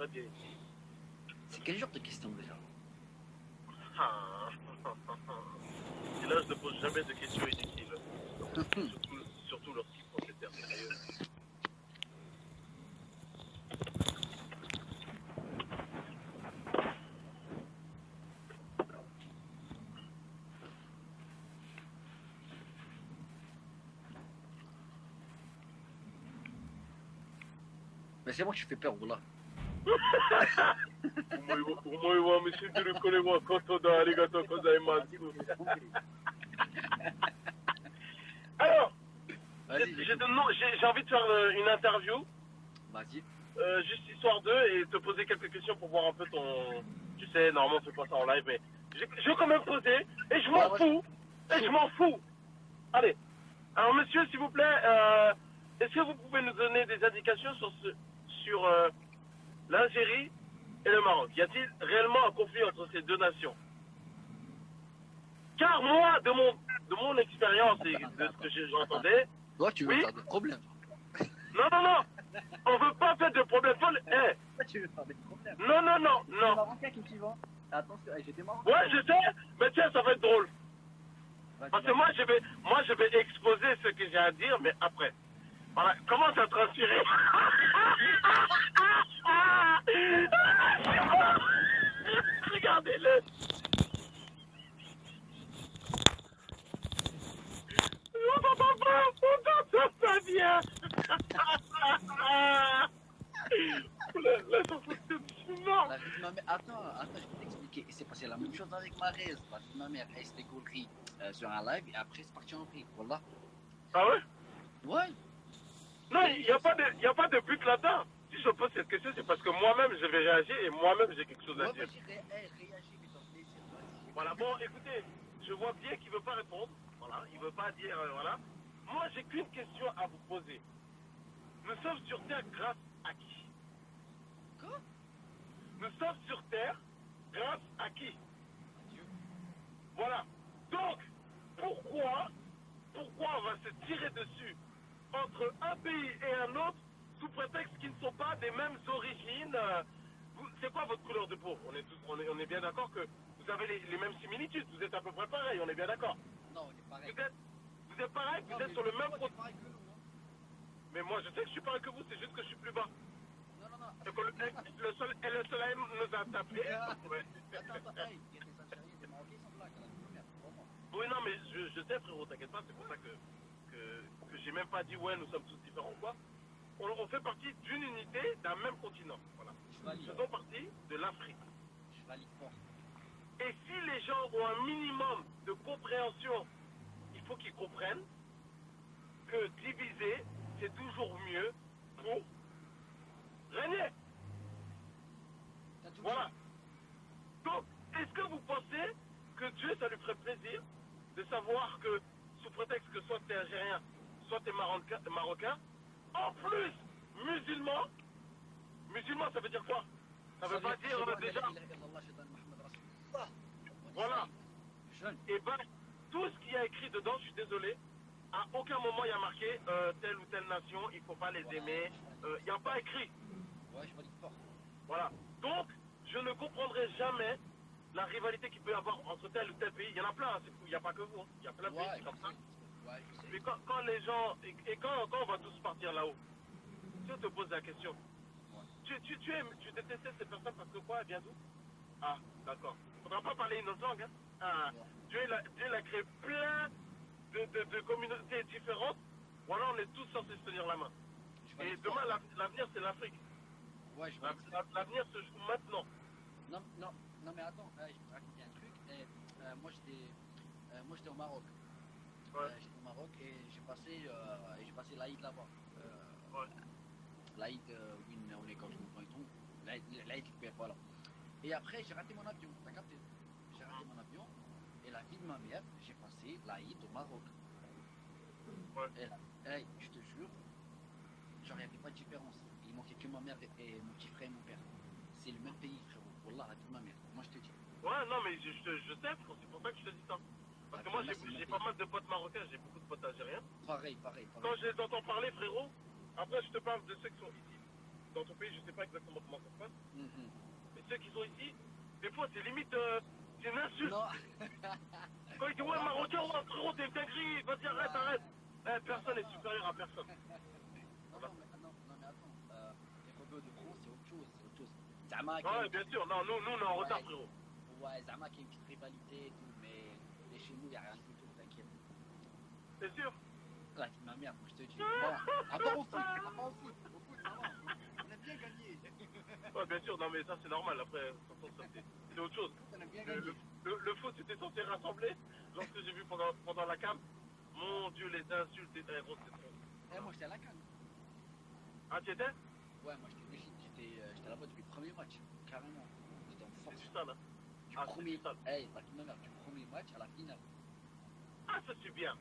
très bien ici. C'est quel genre de question déjà? Ah. Et là, je ne pose jamais de questions inutiles. Surtout lorsqu'il prend cet air sérieux. Mais c'est moi que je fais peur, voilà. Omoiwa, monsieur, tu le connais, moi, Kotoda, arigato gozaimasu. Alors, j'ai envie de faire une interview. Vas-y. Juste histoire d'eux et te poser quelques questions pour voir un peu ton. Tu sais, normalement, on fait pas ça en live, mais je vais quand même poser et je m'en fous. Et je m'en fous. Allez. Alors, monsieur, s'il vous plaît, est-ce que vous pouvez nous donner des indications sur l'Algérie et le Maroc? Y a-t-il réellement un conflit entre ces deux nations? Car moi, de mon expérience et de ce que j'entendais. Toi, tu veux faire des problèmes. Non, non, non. On veut pas faire de problème. Toi, tu veux faire des problèmes. Non, non, non, non. Les Marocains qui t'y vont. Attention, j'ai des Marocains. Ouais, je sais, mais tiens, ça va être drôle. Parce que moi, je vais exposer ce que j'ai à dire, mais après. Voilà, commence à transpirer. Regardez-le. On t'entend pas bien. Là, ça fonctionne mort. Attends, je vais t'expliquer. C'est passé la même chose avec Marez. Parce que ma mère, elle s'était gaulerie sur un live et après, c'est parti en vrille. Voilà. Ah ouais? Ouais. Non, il n'y a pas de but là-dedans. Si je pose cette question, c'est parce que moi-même, je vais réagir et moi-même, j'ai quelque chose à dire. Réagis, mais ton plaisir. Voilà, bon, écoutez, je vois bien qu'il ne veut pas répondre. Voilà, il ne veut pas dire, voilà. Moi, j'ai qu'une question à vous poser. Nous sommes sur Terre grâce à qui? Quoi? Nous sommes sur Terre grâce à qui? Dieu. Voilà. Donc, pourquoi on va se tirer dessus entre un pays et un autre sous prétexte qu'ils ne sont pas des mêmes origines? C'est quoi votre couleur de peau? On est bien d'accord que vous avez les mêmes similitudes. Vous êtes à peu près pareil, on est bien d'accord? Non, on est pareil. Vous êtes pareil, vous êtes sur le même côté. Mais moi, je sais que je suis pareil que vous, c'est juste que je suis plus bas. Non. Le soleil nous a tapé. Ouais. Attends, hey, il y a des Algériens, des Marocains, ils sont blagues. Vraiment. Oui, non, mais je sais, frérot, t'inquiète pas, c'est pour ça que j'ai même pas dit, ouais, nous sommes tous différents ou quoi. On fait partie d'une unité d'un même continent. Voilà. Nous faisons partie de l'Afrique. Je valide fort. Et si les gens ont un minimum de compréhension, il faut qu'ils comprennent que diviser, c'est toujours mieux pour régner. Voilà. Donc, est-ce que vous pensez que Dieu, ça lui ferait plaisir de savoir que, sous prétexte que soit t'es algérien, soit t'es marocain, en plus, musulman, ça veut dire quoi? Ça veut pas dire déjà. Voilà. Et ben, tout ce qu'il y a écrit dedans, je suis désolé, à aucun moment il y a marqué telle ou telle nation, il faut pas les aimer. Il n'y a pas écrit. Ouais, je valide fort. Voilà. Donc, je ne comprendrai jamais la rivalité qu'il peut y avoir entre tel ou tel pays. Il y en a plein, il n'y a pas que vous. Il y a plein de pays comme ça. Ouais, mais quand les gens, et quand on va tous partir là-haut, si on te pose la question, tu détestais cette personne parce que quoi, elle vient d'où? Ah, d'accord. Il ne faudra pas parler une autre langue. Hein? Ah, Dieu a créé plein de communautés différentes. Voilà, on est tous censés se tenir la main. Et demain, l'avenir, c'est l'Afrique. Ouais, l'avenir se joue maintenant. Non, mais attends, je vais te raconter un truc. Moi, j'étais au Maroc. Ouais. J'étais au Maroc et j'ai passé l'Aïd là-bas. Ouais. L'Aïd, oui, on est quand et tout. L'Aïd, voilà. Et après, j'ai raté mon avion. T'as capté? J'ai raté mon avion. Et la vie de ma mère, j'ai passé l'Aïd au Maroc. Ouais. Et là, hey, je te jure, genre, il n'y avait pas de différence. Il manquait que ma mère et mon petit frère et mon père. C'est le même pays, frérot. Wallah, la vie de ma mère. Moi, je te dis. Ouais, non, mais je sais, c'est pour ça que je te dis ça. Parce que moi, j'ai pas mal de potes marocains, j'ai beaucoup de potes algériens. Pareil. Quand je les entends parler, frérot, après, je te parle de ceux qui sont ici. dans ton pays, je sais pas exactement comment ça se passe. Mhm. Mais ceux qui sont ici, des fois, c'est limite, c'est une insulte. Non. Quand ils disent, ouais, Marocain, ouais, frérot, t'es une dinguerie, vas-y, arrête, arrête. Eh, personne n'est supérieur à personne. Non, mais attends, les rebeux de France, c'est autre chose, c'est autre chose. Zama, Ouais, bien sûr, non, nous, on est en retard, ouais, frérot. ouais, Zama qui a une petite rivalité et tout, mais chez nous, il n'y a rien du tout, t'inquiète. C'est sûr. Ouais, ma mère, moi je te dis. Bon, à part au foot, au foot, ça va. On a bien gagné. Ouais, bien sûr, non, mais ça, c'est normal, après, ça, c'est autre chose. On a bien Le, gagné. le foot, c'était censé rassembler, lorsque j'ai vu pendant la cam, mon Dieu, les insultes et les gros, c'est trop. Eh, moi j'étais à la canne. Ah, tu étais? Ouais, moi j'étais légitime, j'étais là-bas depuis le premier match, carrément. J'étais en C'est force. du sale, hein. Du Ah, premier, c'est du sale. hey, ma mère, du premier match à la finale. Ah, ça, c'est bien.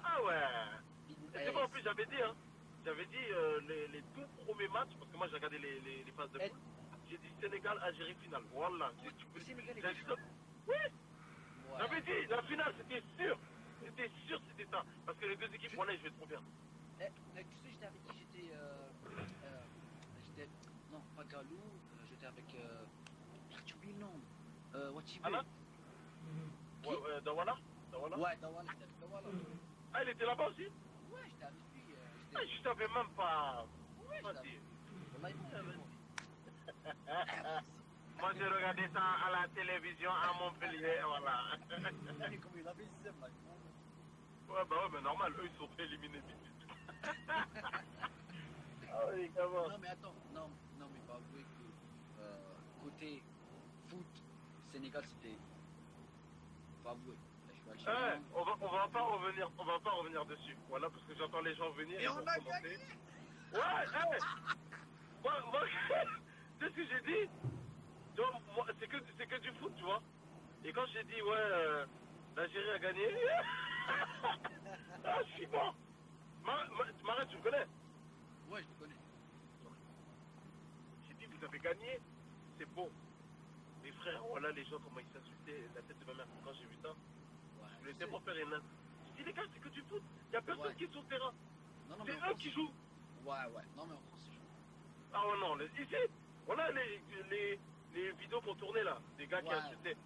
Ah, ouais. Et c'est pas, en plus, j'avais dit, hein. J'avais dit les deux premiers matchs, parce que moi, j'ai regardé les phases de foot. J'ai dit Sénégal, Algérie, finale. Voilà. Le Sénégal J'ai était dit chaud. ça. Oui. Ouais. J'avais dit, la finale, c'était sûr. C'était sûr, c'était ça. Parce que les deux équipes, voilà, je vais trop bien. Eh, tu sais, j'étais avec qui? J'étais. Non, pas Galou, j'étais avec. Merde, j'ai oublié le nom. Wachibé. Anna? Qui? Ouais, Dawala? Dawala? Ouais, Dawala, j'étais avec Dawala. Ah, il était là-bas aussi? Ouais, j'étais avec lui. Ah, je savais même pas. Ouais, j'étais Vas-y. avec Wallah, il m'a Moi, j'ai regardé ça à la télévision à Montpellier, voilà. dit, comme il avait le seum, là. Ouais, bah ouais, mais normal, eux, ils sont fait éliminer vite vite. Ah oui, comment? Non, mais attends, non, mais pas avouer que côté foot, Sénégal, c'était. Faut avouer. Là, je suis Ouais, algérien. on va pas revenir dessus. Voilà, parce que j'entends les gens venir Et vont on a commenter. gagné! Ouais, moi, tu sais ce que j'ai dit? Tu vois, moi, c'est que du foot, tu vois. Et quand j'ai dit, ouais, l'Algérie a gagné, ah, je suis mort. Marais, tu me connais? Ouais, je te connais. J'ai dit, vous avez gagné, c'est beau. Les frères, voilà les gens, comment ils s'insultaient, la tête de ma mère, quand j'ai vu ça, Ouais, je voulais tellement faire une. J'ai dit, les gars, c'est que du foot, il n'y a personne Ouais. qui est sur le terrain. Non, C'est mais en eux France, qui jouent. Ouais. Non, mais en France, c'est chaud. Ah ouais, non, ici, voilà les vidéos qu'on tournait là, des gars qui Ouais. insultaient.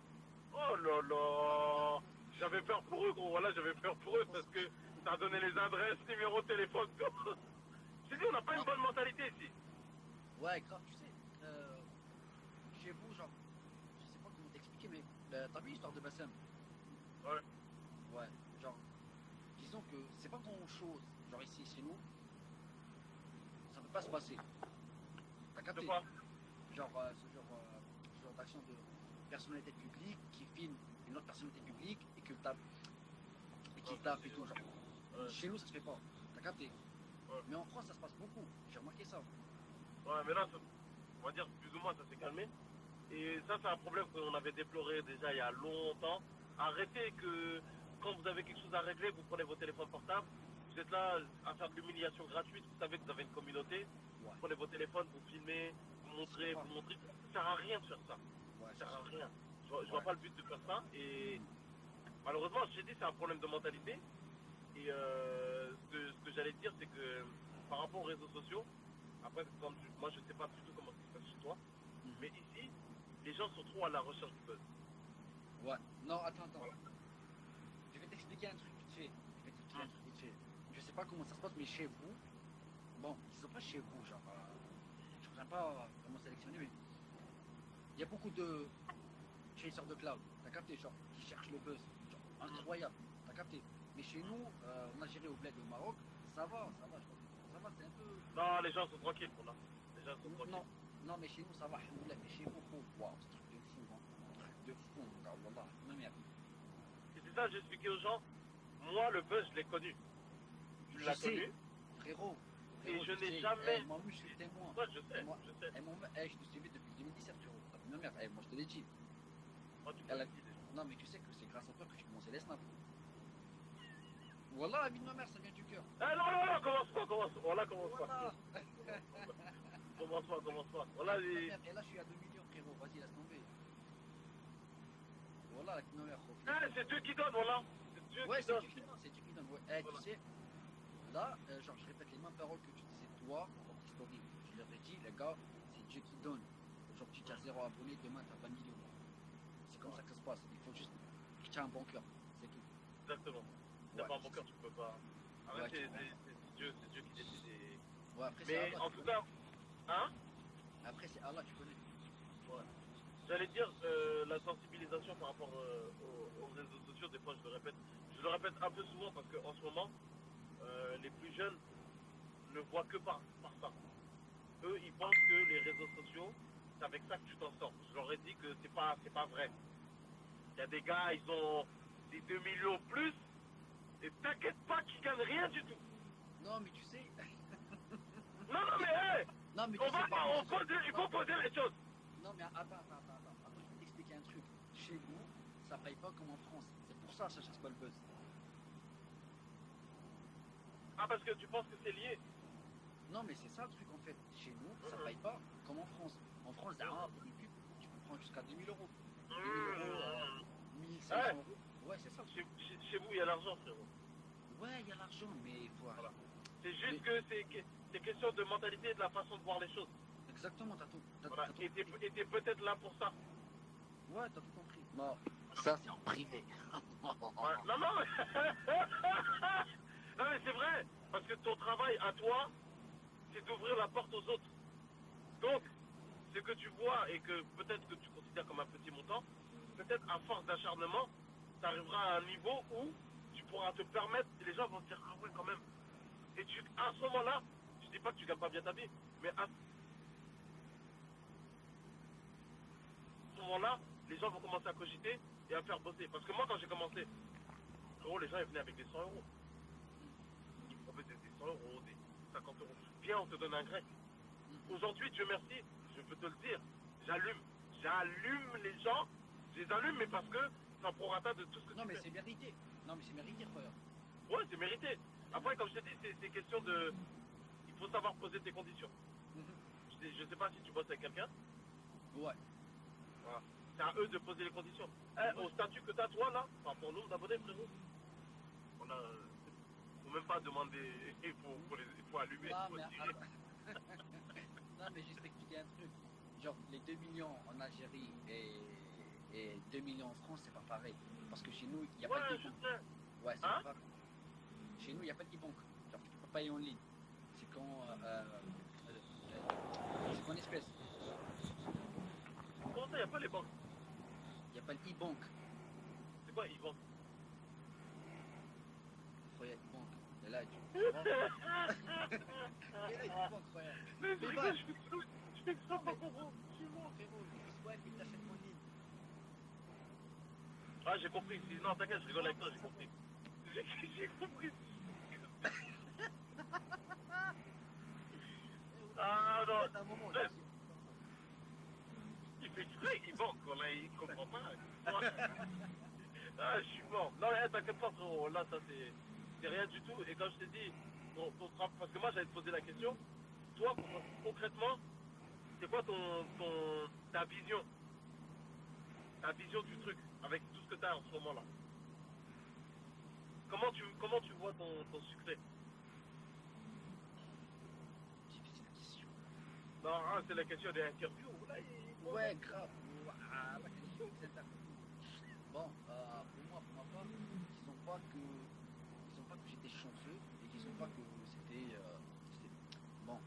Oh là là, j'avais peur pour eux, gros, voilà, j'avais peur pour eux parce que ça donnait les adresses, numéros de téléphone, tout. J'ai dit, on n'a pas une bonne mentalité ici. Ouais, grave, tu sais, chez vous, genre, je sais pas comment t'expliquer, mais t'as vu l'histoire de Bassem? Ouais. Ouais, genre, disons que c'est pas grand chose, genre ici, chez nous, ça peut pas se passer. T'as capté? De quoi? Genre, ce genre d'action de personnalité publique qui filme une autre personnalité publique et qui tape et tout, genre. Ouais. Chez nous, ça se fait pas, t'as capté? Ouais. Mais en France, ça se passe beaucoup, j'ai remarqué ça. Ouais, mais là, on va dire plus ou moins, ça s'est calmé. Et ça, c'est un problème qu'on avait déploré déjà il y a longtemps. Arrêtez que quand vous avez quelque chose à régler, vous prenez vos téléphones portables. Vous êtes là à faire de l'humiliation gratuite. Vous savez que vous avez une communauté. Ouais. Vous prenez vos téléphones, vous filmez, vous montrez. Ça sert à rien de faire ça. Ouais, Ça sert à rien. Je Ouais. vois pas le but de faire ça. Et malheureusement, je t'ai dit, c'est un problème de mentalité. Et ce que j'allais te dire, c'est que par rapport aux réseaux sociaux, après, moi, je sais pas du tout comment ça se passe chez toi. Mais ici, les gens sont trop à la recherche du buzz. Ouais. Non, attends. Voilà. Je vais t'expliquer un truc vite fait. Je sais pas comment ça se passe, mais chez vous, bon, ils sont pas chez vous, genre, je ne sais pas comment sélectionner, mais il y a beaucoup de chasseurs de cloud, t'as capté, genre, qui cherchent le buzz, genre, incroyable, t'as capté. Mais chez nous, on a géré au bled au Maroc, ça va, c'est un peu... Non, les gens sont tranquilles pour là. Les gens sont tranquilles. Non, mais chez nous, ça va, alhamdoulilah, mais chez vous, waouh, c'est un truc de fou, hein. Un truc de fou, mon gars, wallah, ma mère. Et c'est ça, j'ai expliqué aux gens. Moi, le buzz, je l'ai connu. Tu Je l'as sais. connu. Frérot, Et je tu n'ai sais, jamais. moi, je suis témoin. Ouais, je sais, Moi, je sais. je te suivais depuis 2017, frérot. Ma mère, moi, je te l'ai dit. Moi, tu Elle m'as a- dit déjà. Non, mais tu sais que c'est grâce à toi que j'ai commencé les snaps. Wallah, la vie de ma mère, ça vient du cœur. Eh non, commence pas. Voilà, commence pas. Wallah. Commence pas. Voilà, les. Et là, je suis à 2 millions, frérot. Vas-y, laisse tomber. Wallah, la vie de ma mère, frérot. Eh, c'est Dieu qui donne, voilà. C'est Dieu Ouais, qui c'est donne. Dieu qui donne, c'est Dieu qui donne. Ouais. Eh, Voilà. tu sais, là, genre, je répète les mêmes paroles que tu disais toi, dans tes stories. Je leur ai dit, dis, les gars, c'est Dieu qui donne. Aujourd'hui, tu as 0 abonné, demain, tu as 20 millions. C'est comme ça que ça se passe. Il faut juste que tu aies un bon cœur. C'est tout. Exactement. Si t'as Ouais, pas un bon cœur, tu peux pas. Après, ouais, c'est Dieu qui décide. ouais, après, c'est Mais Allah. en tout cas, hein? Après, c'est Allah, tu connais. Ouais. J'allais dire la sensibilisation par rapport aux réseaux sociaux, des fois je le répète un peu souvent parce qu'en ce moment, les plus jeunes ne voient que par ça. Eux, ils pensent que les réseaux sociaux, c'est avec ça que tu t'en sors. Je leur ai dit que c'est pas vrai. Il y a des gars, ils ont des 2 millions plus, et t'inquiète pas qu'ils gagnent rien du tout. Non, mais tu sais. Non, non, mais hey, Non, mais tu sais pas. il faut poser les choses. Non, mais attends. Attends, je vais t'expliquer un truc. Chez nous, ça paye pas comme en France. C'est pour ça que ça cherche pas le buzz. Ah, parce que tu penses que c'est lié. Non, mais c'est ça le truc en fait. Chez nous, ça paye pas comme en France. En France, pour les pubs, tu peux prendre jusqu'à 2000 euros. 2000 euros, 1500 Ouais. euros. Ouais, c'est ça. Chez vous, il y a l'argent, frérot. Ouais, il y a l'argent, mais il faut. Voilà. C'est juste que c'est question de mentalité et de la façon de voir les choses. Exactement, t'as tout. Voilà. T'as tout Et compris. t'es peut-être là pour ça. Ouais, t'as tout compris. Non, ça c'est en privé. Ouais. Non, non, mais... non, mais c'est vrai. Parce que ton travail à toi, c'est d'ouvrir la porte aux autres. Donc, ce que tu vois et que peut-être que tu considères comme un petit montant, peut-être à force d'acharnement, tu arriveras à un niveau où tu pourras te permettre, et les gens vont te dire, ah ouais, quand même. Et à ce moment-là, je dis pas que tu gagnes pas bien ta vie, mais à ce moment-là, les gens vont commencer à cogiter et à faire bosser. Parce que moi, quand j'ai commencé, gros, les gens ils venaient avec des 100 euros. Ils me proposaient des 100 euros, des 50 euros. Viens, on te donne un grec. Aujourd'hui, Dieu merci, je peux te le dire, j'allume les gens, je les allume, mais parce que c'est un prorata de tout ce que Non, tu mais fais. c'est mérité. Non, mais c'est mérité, frère. Ouais, c'est mérité. Après, comme je t'ai dit, c'est question de... Il faut savoir poser tes conditions. Je sais pas si tu bosses avec quelqu'un. Ouais. Voilà. C'est à eux de poser les conditions. Au statut que tu as, toi, là, enfin, pour nous, d'abonnés, frérot, on a... faut même pas demander, il faut allumer, Non, il faut mais tirer. non, mais juste expliquer un truc. Genre, les 2 millions en Algérie et 2 millions en France, c'est pas pareil. Parce que chez nous, il n'y a pas Ouais, de je e-bank. sais. Ouais, c'est Hein? pas pareil. Chez nous, il n'y a pas de e-bank. Genre, tu peux pas payer en ligne. C'est c'est qu'en espèces. Comment ça, il n'y a pas les banques? Il n'y a pas de e-bank. C'est quoi, ils vont? Frère, e-bank. Et là, tu vois. Et là, e-bank, frère. Mais Mais bah, bah, je fais ça pas comprendre. frérot, les swipe et t'achètes en ligne. Ah, j'ai compris. Non, t'inquiète, je rigole avec toi, j'ai compris. J'ai compris. Ah non, À un moment, là, il fait exprès, il manque, il comprend pas. Ah, je suis mort. Non, mais t'inquiète pas, frérot, là, ça, c'est rien du tout. Et comme je t'ai dit, parce que moi, j'allais te poser la question, toi, concrètement, c'est quoi ta vision? Ta vision du truc, avec tout ce que t'as en ce moment-là? Comment tu vois ton succès? difficile question. Non, hein, c'est la question des interviews. Là, Ouais, grave. Ouah, la question des interviews. Bon, pour moi, pour ma part, disons pas que j'étais chanceux et disons pas que bon,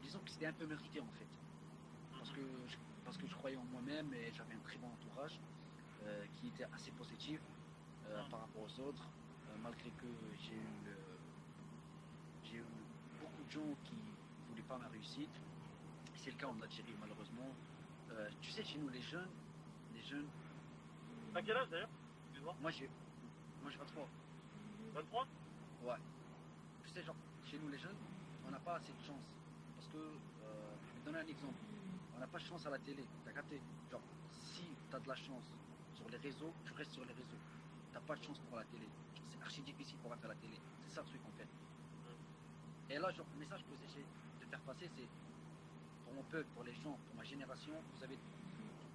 disons que c'était un peu mérité en fait, parce que je croyais en moi-même et j'avais un très bon entourage qui était assez positif par rapport aux autres, malgré que j'ai eu beaucoup de gens qui voulaient pas ma réussite. C'est le cas en Algérie malheureusement. Tu sais, chez nous les jeunes, T'as quel âge d'ailleurs? Excuse-moi. moi j'ai 23. 23? Ouais. Tu sais, genre, chez nous les jeunes, on n'a pas assez de chance. Parce que, je vais te donner un exemple. On n'a pas de chance à la télé, t'as capté? Genre, si t'as de la chance sur les réseaux, tu restes sur les réseaux. T'as pas de chance pour la télé. C'est archi difficile pour faire la télé. C'est ça le truc en fait. Et là, genre, le message que j'essaie de faire passer, c'est pour mon peuple, pour les gens, pour ma génération, vous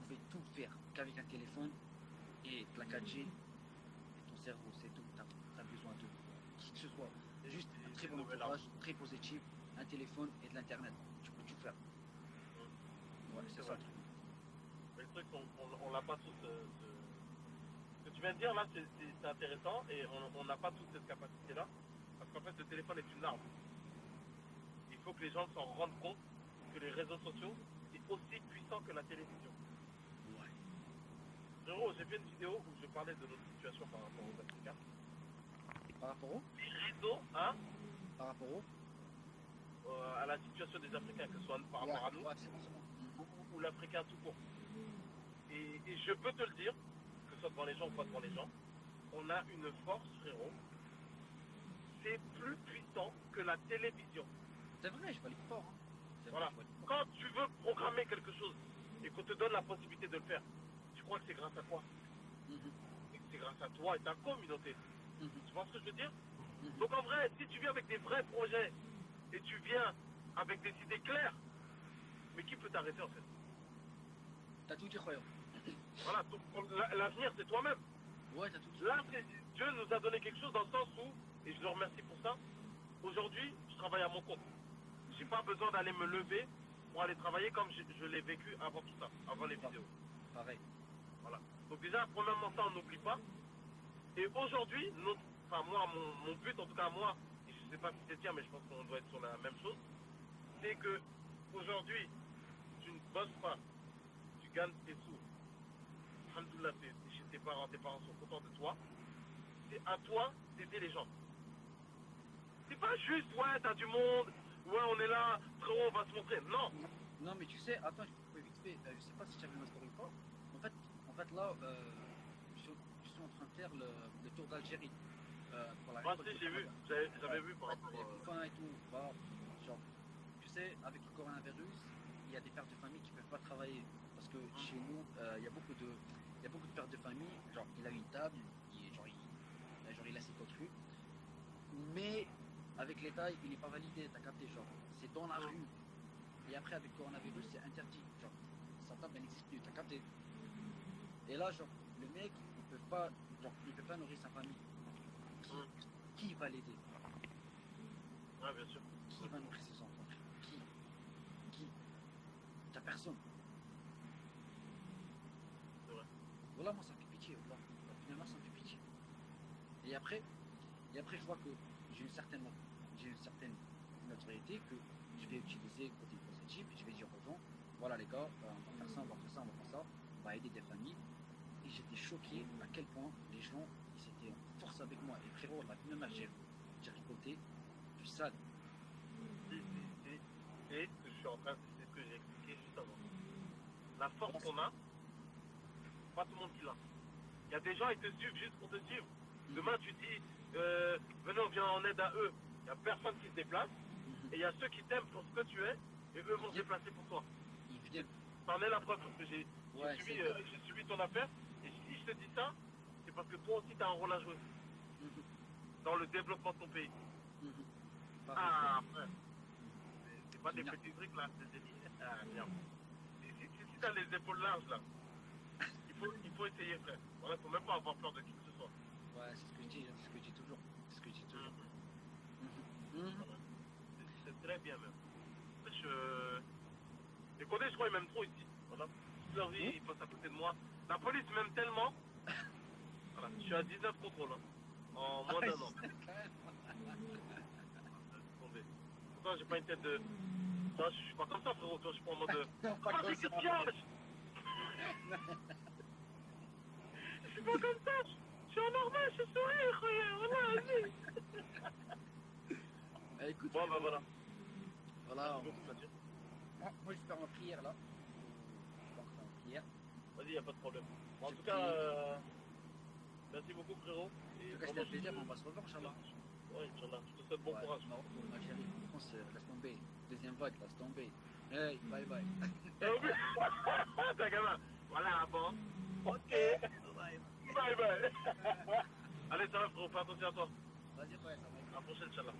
pouvez tout faire qu'avec un téléphone et de la 4G et ton cerveau, c'est tout. T'as besoin de qui que ce soit. Juste un très bon entourage, très positif, un téléphone et de l'internet. Tu peux tout faire. c'est c'est ça vrai. le truc. Mais le truc, on l'a pas tous. Ce que tu viens de dire là, c'est intéressant et on n'a pas toute cette capacité-là. Parce qu'en fait, le téléphone est une arme. Il faut que les gens s'en rendent compte que les réseaux sociaux, c'est aussi puissant que la télévision. Ouais. Frérot, j'ai fait une vidéo où je parlais de notre situation par rapport aux Africains. Par rapport au Les réseaux, hein, Par rapport au à la situation des Africains, que ce soit par rapport à nous, ouais, c'est bon, c'est bon. ou l'Africain tout court. Et je peux te le dire, que ce soit devant les gens ou pas devant les gens, on a une force, frérot. C'est plus puissant que la télévision. C'est vrai, je valide fort. Hein. C'est vrai, Voilà. je valide fort. Quand tu veux programmer quelque chose et qu'on te donne la possibilité de le faire, tu crois que c'est grâce à quoi? Mhm, C'est grâce à toi et ta communauté. mhm, Tu vois ce que je veux dire? mhm. Donc en vrai, si tu viens avec des vrais projets et tu viens avec des idées claires, mais qui peut t'arrêter en fait? T'as tout dit, Royaume. Voilà, l'avenir c'est toi-même. Ouais, t'as tout dit. Là, Dieu nous a donné quelque chose dans le sens où, et je le remercie pour ça, aujourd'hui, je travaille à mon compte. J'ai pas besoin d'aller me lever pour aller travailler comme je l'ai vécu avant tout ça, avant les vidéos. Pareil. Voilà. Donc déjà, premièrement, ça, on n'oublie pas. Et aujourd'hui, enfin moi, mon but, en tout cas moi, et je sais pas si c'est le tien, mais je pense qu'on doit être sur la même chose, c'est que aujourd'hui, tu ne bosses pas, tu gagnes tes sous. Alhamdoulilah, t'es chez tes parents sont contents de toi. C'est à toi d'aider les gens. C'est pas juste, ouais, t'as du monde, ouais, on est là, frérot, on va se montrer. Non. Non, mais tu sais, attends, je vais couper vite fait. Je sais pas si tu as vu ma story ou pas. En fait là, je suis en train de faire le tour d'Algérie. Pour la Moi récolte aussi, de j'ai vu, Ramadan. j'avais vu par rapport Les copains et tout. Voilà. Genre, tu sais, avec le coronavirus, il y a des pères de famille qui ne peuvent pas travailler. Parce que chez nous, il y a beaucoup de pères de famille. Genre, il a une table, il a ses coterues. Mais avec l'État, il n'est pas validé, t'as capté, genre, c'est dans la rue. Et après, avec le coronavirus, c'est interdit. Genre, sa table, elle n'existe plus, t'as capté. Et là, genre, le mec, il peut pas nourrir sa famille. Qui va l'aider? Ouais, bien sûr. Qui va nourrir ses enfants? Qui? T'as personne. C'est vrai. Voilà, moi, ça me fait pitié. Voilà. Finalement, ça me fait pitié. Et après, je vois que j'ai une certaine notoriété que je vais utiliser côté positif. Je vais dire aux gens, voilà les gars, on va faire ça, on va faire ça, on va faire ça. On va aider des familles. Et j'étais choqué à quel point les gens, ils étaient en force avec moi. Et frérot, la même j'ai récolté du sale. Et je suis en train, c'est ce que j'ai expliqué juste avant. La force qu'on a, pas tout le monde qui l'a. Il y a des gens, ils te suivent juste pour te suivre. Demain, tu dis, venez, on vient en aide à eux. Il n'y a personne qui se déplace. Et il y a ceux qui t'aiment pour ce que tu es, et eux vont se déplacer pour toi. Ils viennent. T'en es la preuve, parce que j'ai Ouais, suivi ton affaire. Et si je te dis ça, c'est parce que toi aussi, tu as un rôle à jouer dans le développement de ton pays. Ah, frère. C'est pas des petits trucs là, c'est des lignes. Ah, merde. Si t'as les épaules larges là, il faut essayer, frère. Voilà, faut même pas avoir peur de qui que ce soit. Ouais, c'est ce que je dis, c'est ce que je dis toujours. C'est ce que je dis toujours. Voilà. C'est très bien même. Les Codés, je crois, ils m'aiment trop ici. Voilà. Toute leur vie, ils passent à côté de moi. La police m'aime tellement. Voilà. Je suis à 19 contrôles. Hein. En moins d'un an. Pourtant, j'ai pas une tête de. Non, je suis pas comme ça, frérot. Toi, je suis pas en mode de. Ah, c'est que piage. Je suis pas comme ça. Je suis en normal, je souris, frère. Voilà, vas-y. Écoute, bon, bah voilà. Voilà. Merci beaucoup, Mathieu. Moi, je vais faire ma prière là. Je vais faire ma prière. Vas-y, y a pas de problème. Bon, en tout cas, merci beaucoup, frérot. En tout cas, c'était un plaisir, on va se revoir, Inch'Allah. Ouais, Inch'Allah. Je te souhaite bon courage. Maroc ou Algérie, France, laisse tomber. Deuxième vague, laisse tomber. Hey, bye bye. T'as gamin. Voilà, bon. Ok. Bye Bye bye. Allez, ça va, frérot. Fais attention à toi. Vas-y, ouais, ça va. À la prochaine, Inch'Allah.